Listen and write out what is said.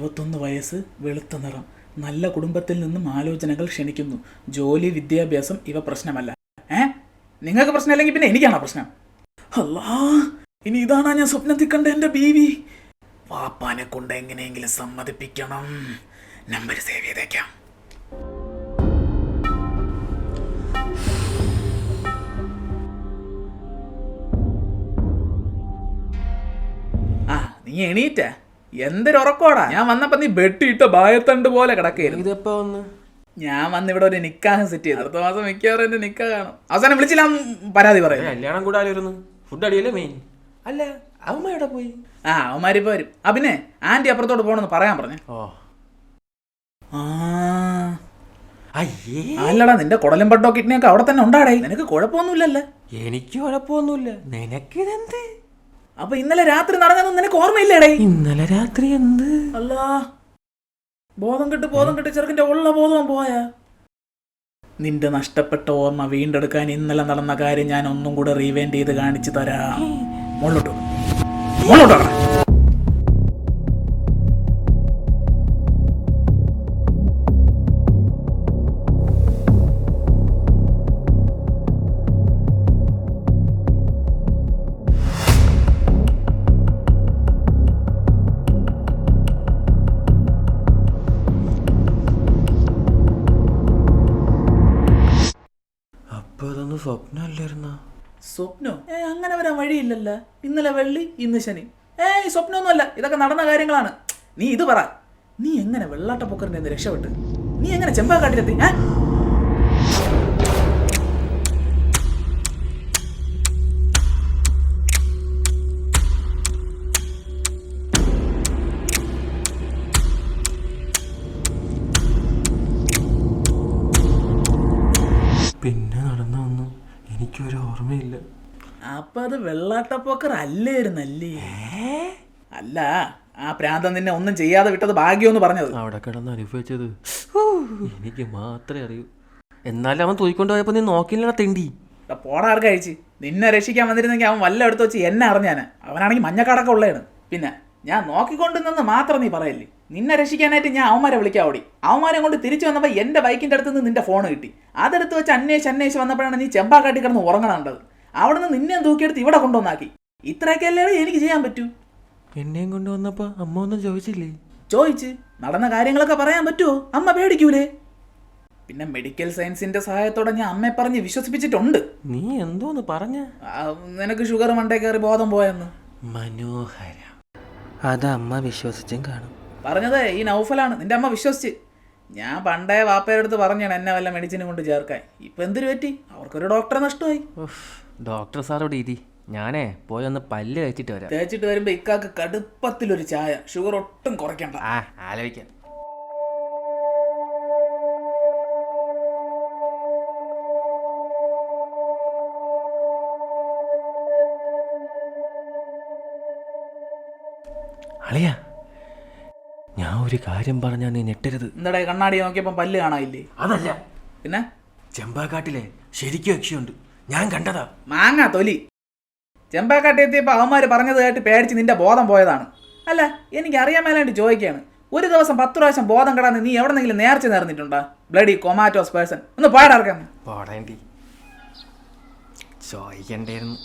21 വയസ്സ്, വെളുത്ത നിറം, നല്ല കുടുംബത്തിൽ നിന്നും ആലോചനകൾ ക്ഷണിക്കുന്നു. ജോലി, വിദ്യാഭ്യാസം ഇവ പ്രശ്നമല്ല. നിങ്ങൾക്ക് പ്രശ്നമല്ലെങ്കിൽ പിന്നെ എനിക്കാണോ പ്രശ്നം? അല്ലാ, ഇനി ഇതാണോ ഞാൻ സ്വപ്നത്തിൽ കണ്ട എൻ്റെ ബീവി? വാപ്പാനെ കൊണ്ട് എങ്ങനെയെങ്കിലും സമ്മതിപ്പിക്കണം. നമ്പർ സേവ് ചെയ്തേക്കാം. നീ എണീറ്റ? എന്തൊരു ഉറക്കോടാ. ഞാൻ വന്നപ്പോ നീ ബെട്ടിട്ട ബായത്തണ്ട് പോലെ കിടക്കായിരുന്നു. ഞാൻ വന്ന് ഇവിടെ ഒരു നിക്കാഹ് സെറ്റ് ചെയ്തു. അടുത്ത മാസം മിക്കവാറും എന്റെ നിക്കാഹ് കാണും. അവസാനം വിളിച്ചില്ല, പരാതി പറയും. കല്യാണം കൂടാലും ഫുഡ് അടിയല്ലേ മെയിൻ. അല്ല, അവന്മാരുടെ പോയി. അവന്മാരിപ്പോ വരും. പിന്നെ ആന്റി അപ്പുറത്തോട്ട് പോകണമെന്ന് പറയാൻ പറഞ്ഞു. അല്ലടാ, നിന്റെ കുടലും പട്ടോ കിഡ്നിയൊക്കെ അവിടെ തന്നെ ഉണ്ടാടേ. നിനക്ക് കുഴപ്പമൊന്നുമില്ലല്ലേ? എനിക്ക് കുഴപ്പമൊന്നുമില്ല. നിനക്കിതെന്ത്? അപ്പൊ ഇന്നലെ രാത്രി നടന്നതൊന്നും നിനക്ക് ഓർമ്മയില്ലേടേ? ഇന്നലെ രാത്രി എന്ത്? അല്ല, ബോധം കെട്ട് ചെറുക്കിന്റെ ഉള്ള ബോധം പോയാ. നിന്റെ നഷ്ടപ്പെട്ട ഓർമ്മ വീണ്ടെടുക്കാൻ ഇന്നലെ നടന്ന കാര്യം ഞാൻ ഒന്നും കൂടെ റീവൈൻഡ് ചെയ്ത് കാണിച്ചു തരാം. മുള്ളോട്ടോ. സ്വപ്നോ? അങ്ങനെ വരാൻ വഴിയില്ലല്ലോ. ഇന്നലെ വെള്ളി, ഇന്ന് ശനി. സ്വപ്നമൊന്നുമല്ല, ഇതൊക്കെ നടന്ന കാര്യങ്ങളാണ്. നീ ഇത് പറ, നീ എങ്ങനെ വെള്ളാട്ടപ്പൊക്കറിന്റെ നിന്ന് രക്ഷപ്പെട്ട്? നീ എങ്ങനെ ചെമ്പാക്കാട്ടിലെത്തി? പിന്നെ നടന്നൊന്നും എനിക്കൊരു ഓർമ്മയില്ല. അപ്പൊ അത് വെള്ളാട്ടപ്പോക്കർ അല്ലായിരുന്നല്ലേ? അല്ല, ആ പ്രാന്തം നിന്നെ ഒന്നും ചെയ്യാതെ വിട്ടത് ഭാഗ്യമെന്ന് പറഞ്ഞത്. അവിടെ കിടന്ന് അനുഭവിച്ചത് എനിക്ക് മാത്രമേ അറിയൂ. എന്നാലും അവൻ തൂയിക്കൊണ്ട് പോയപ്പോ നീ നോക്കില്ല തെണ്ടി. പോടാർ കഴിച്ച്. നിന്നെ രക്ഷിക്കാൻ വന്നിരുന്നെങ്കിൽ അവൻ വല്ല എടുത്ത് വെച്ച് എന്നെ അറിഞ്ഞാന്. അവനാണെങ്കിൽ മഞ്ഞക്കടക്കം ഉള്ളതാണ്. പിന്നെ ഞാൻ നോക്കിക്കൊണ്ടുനിന്ന് മാത്രം നീ പറയല്ലേ. നിന്നെ രക്ഷിക്കാനായിട്ട് ഞാൻ അവന്മാരെ വിളിക്കാൻ ഓടി. അവന്മാരെ കൊണ്ട് തിരിച്ചു വന്നപ്പോൾ എൻ്റെ ബൈക്കിൻ്റെ അടുത്ത് നിന്ന് നിന്റെ ഫോൺ കിട്ടി. അതെടുത്ത് വെച്ച് അന്വേഷിച്ച് വന്നപ്പോഴാണ് നീ ചെമ്പാക്കാട്ടി കിടന്ന് ഉറങ്ങണുണ്ടത്. അവിടെ നിന്ന് നിന്നെ തൂക്കിയെടുത്ത് ഇവിടെ കൊണ്ടുവന്നാക്കി. ഇത്രയൊക്കെയല്ലേ എനിക്ക് ചെയ്യാൻ പറ്റൂ? എന്നെയും കൊണ്ടുവന്നപ്പോ അമ്മ ഒന്നും ചോദിച്ചില്ലേ? ചോദിച്ച് നടന്ന കാര്യങ്ങളൊക്കെ പറയാൻ പറ്റുമോ? അമ്മ പേടിക്കൂലേ? പിന്നെ മെഡിക്കൽ സയൻസിന്റെ സഹായത്തോടെ ഞാൻ അമ്മയെ പറഞ്ഞ് വിശ്വസിപ്പിച്ചിട്ടുണ്ട്. നീ എന്തോന്ന് പറഞ്ഞ? നിനക്ക് ഷുഗർ മണ്ടേ കയറി ബോധം പോയെന്ന്. മനോഹര, അത് അമ്മ വിശ്വസിച്ചും കാണും. പറഞ്ഞത് ഈ നൗഫലാണ്. നിന്റെ അമ്മ വിശ്വസിച്ച്. ഞാൻ പണ്ടേ വാപ്പയുടെ അടുത്ത് പറഞ്ഞാണ് എന്നെ വല്ല മെഡിസിനും കൊണ്ട് ചേർക്കാൻ. ഇപ്പൊ എന്തൊരു പറ്റി? അവർക്കൊരു ഡോക്ടറെ നഷ്ടമായി. ഡോക്ടർ സാറോട് ഇരി, ഞാനേ പോയി ഒന്ന് പല്ല് തേച്ചിട്ട് വരാം. തേച്ചിട്ട് വരുമ്പോ ഇക്കാക്ക് കടുപ്പത്തിലൊരു ചായ, ഷുഗർ ഒട്ടും കുറയ്ക്കണ്ട. ആലോചിക്കാം. അളിയാ, ഞാൻ ഒരു കാര്യം പറഞ്ഞാൽ നീ ഞെട്ടരുത്. എന്താടേ, കണ്ണാടി നോക്കിയപ്പോ പല്ല് കാണാനില്ലേ? അതല്ല, പിന്നെ ചെമ്പാക്കാട്ടിലെ ശരിക്കും യക്ഷിയുണ്ട്. ഞാൻ കണ്ടതാ. മാങ്ങാ തൊലി. ചെമ്പാക്കാട്ടി എത്തിയപ്പോൾ അവന്മാർ പറഞ്ഞത് കേട്ട് പേടിച്ച് നിന്റെ ബോധം പോയതാണ്. അല്ല, എനിക്ക് അറിയാൻ മേലാണ്ട് ചോദിക്കുകയാണ്. ഒരു ദിവസം 10 പ്രാവശ്യം ബോധം കെടാന്ന് നീ എവിടെന്നെങ്കിലും നേർച്ച നേർന്നിട്ടുണ്ടോ? Bloody കൊമാറ്റോസ് person. ഒന്ന് പോയടാർക്കാൻ. പോടേണ്ടി ചോദിക്കണ്ടായിരുന്നു.